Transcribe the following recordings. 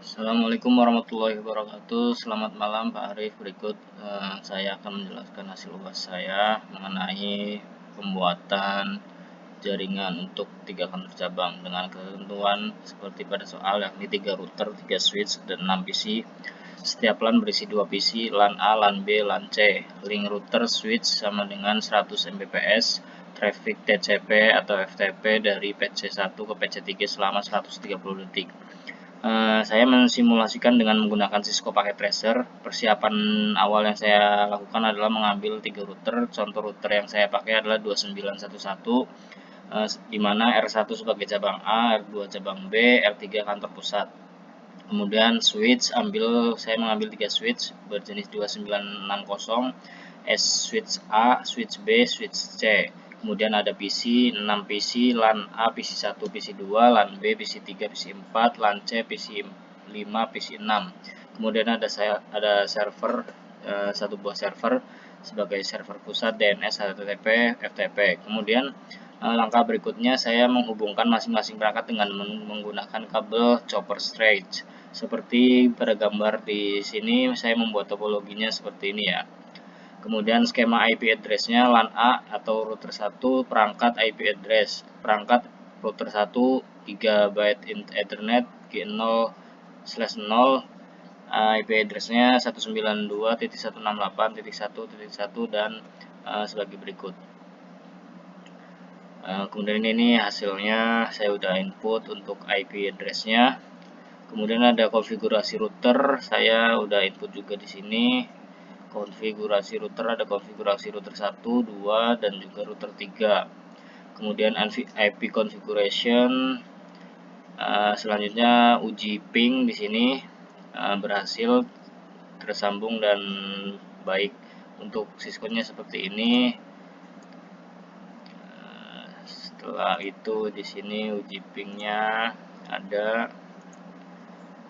Assalamualaikum warahmatullahi wabarakatuh. Selamat malam Pak Arif. Berikut saya akan menjelaskan hasil uas saya mengenai pembuatan jaringan untuk 3 kantor cabang dengan ketentuan seperti pada soal, yakni 3 router, 3 switch, dan 6 PC. Setiap LAN berisi 2 PC, LAN A, LAN B, LAN C. Link router switch sama dengan 100 Mbps, traffic TCP atau FTP dari PC1 ke PC3 selama 130 detik. Saya mensimulasikan dengan menggunakan Cisco Packet Tracer. Persiapan awal yang saya lakukan adalah mengambil 3 router. Contoh router yang saya pakai adalah 2911, di mana R1 sebagai cabang A, R2 cabang B, R3 kantor pusat. Kemudian switch, saya mengambil 3 switch berjenis 2960, switch A, switch B, switch C. Kemudian ada PC, 6 PC, LAN A, PC 1, PC 2, LAN B, PC 3, PC 4, LAN C, PC 5, PC 6. Kemudian ada server, satu buah server sebagai server pusat, DNS, HTTP, FTP. Kemudian langkah berikutnya saya menghubungkan masing-masing perangkat dengan menggunakan kabel chopper straight. Seperti pada gambar di sini, saya membuat topologinya seperti ini ya. Kemudian skema IP address-nya LAN A atau router 1, perangkat IP address. Perangkat router 1 GB Ethernet G0/0, IP address-nya 192.168.1.1 dan sebagai berikut. Kemudian ini hasilnya, saya udah input untuk IP address-nya. Kemudian ada konfigurasi router, saya udah input juga di sini. Konfigurasi router ada konfigurasi router 1, 2, dan juga router 3. Kemudian IP configuration, selanjutnya uji ping di sini berhasil tersambung dan baik. Untuk Cisco-nya seperti ini. Setelah itu di sini uji ping-nya ada.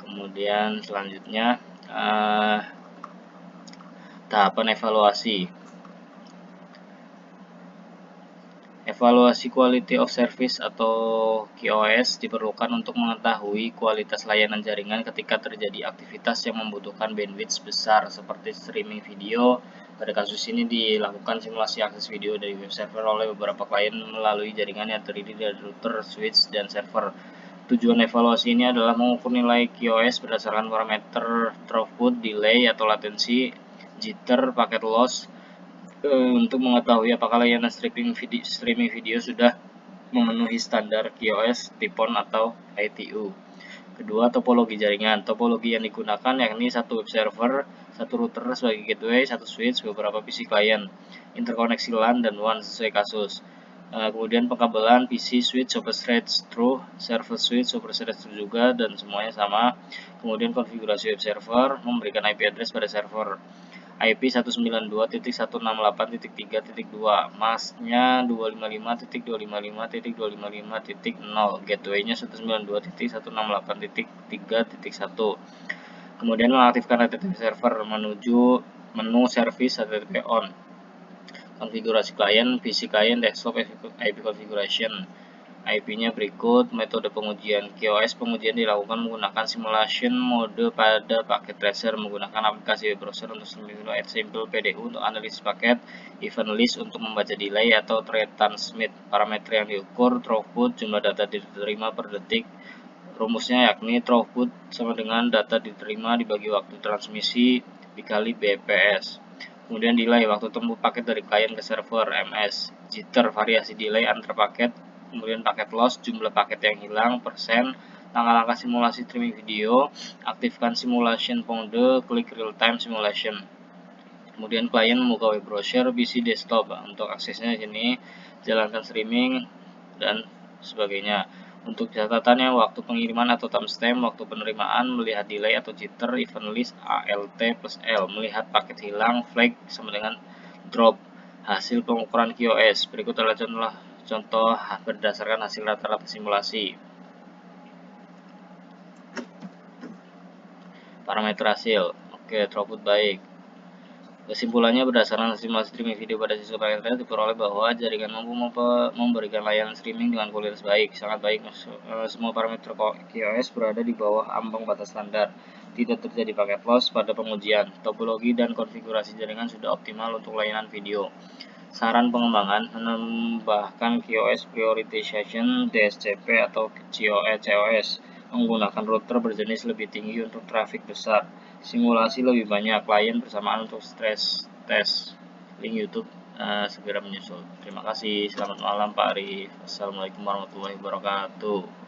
Kemudian selanjutnya tahapan evaluasi. Evaluasi Quality of Service atau QoS diperlukan untuk mengetahui kualitas layanan jaringan ketika terjadi aktivitas yang membutuhkan bandwidth besar seperti streaming video. Pada kasus ini dilakukan simulasi akses video dari web server oleh beberapa klien melalui jaringan yang terdiri dari router, switch, dan server. Tujuan evaluasi ini adalah mengukur nilai QoS berdasarkan parameter throughput, delay atau latensi, jitter, packet loss, untuk mengetahui apakah layanan streaming video sudah memenuhi standar QoS, TPON atau ITU. Kedua, topologi jaringan. Topologi yang digunakan yakni satu web server, satu router sebagai gateway, satu switch, beberapa PC client, interkoneksi LAN, dan WAN sesuai kasus. Kemudian pengkabelan PC switch, superstrate through, server switch, superstrate through juga, dan semuanya sama. Kemudian konfigurasi web server, memberikan IP address pada server. IP 192.168.3.2, masknya 255.255.255.0, gateway-nya 192.168.3.1. Kemudian mengaktifkan HTTP server menuju menu service HTTP on. Konfigurasi klien, PC client, desktop, IP configuration. IP-nya berikut. Metode pengujian QoS. Pengujian dilakukan menggunakan simulation mode pada paket tracer, menggunakan aplikasi web browser untuk simple PDU untuk analisis paket, event list untuk membaca delay atau retransmit. Parameter yang diukur, throughput, jumlah data diterima per detik. Rumusnya yakni throughput sama dengan data diterima dibagi waktu transmisi dikali BPS. Kemudian delay, waktu tempuh paket dari klien ke server, MS. Jitter, variasi delay antar paket. Kemudian paket loss, jumlah paket yang hilang, persen. Langkah-langkah simulasi streaming video, aktifkan simulation mode, klik real time simulation. Kemudian klien membuka web browser, PC desktop. Untuk aksesnya di sini, jalankan streaming dan sebagainya. Untuk catatannya, waktu pengiriman atau timestamp, waktu penerimaan, melihat delay atau jitter, event list, ALT plus L, melihat paket hilang, flag sama dengan drop. Hasil pengukuran QoS. Berikut adalah contoh berdasarkan hasil rata-rata simulasi. Parameter hasil. Oke, throughput baik. Kesimpulannya, berdasarkan simulasi streaming video pada siswa paket internet, diperoleh bahwa jaringan mampu memberikan layanan streaming dengan kualitas sangat baik. Semua parameter QoS berada di bawah ambang batas standar. Tidak terjadi paket loss pada pengujian. Topologi dan konfigurasi jaringan sudah optimal untuk layanan video. Saran pengembangan: menambahkan QoS Prioritization DSCP atau COS, menggunakan router berjenis lebih tinggi untuk trafik besar, simulasi lebih banyak klien bersamaan untuk stress test. Link YouTube segera menyusul. Terima kasih. Selamat malam Pak Arif. Assalamualaikum warahmatullahi wabarakatuh.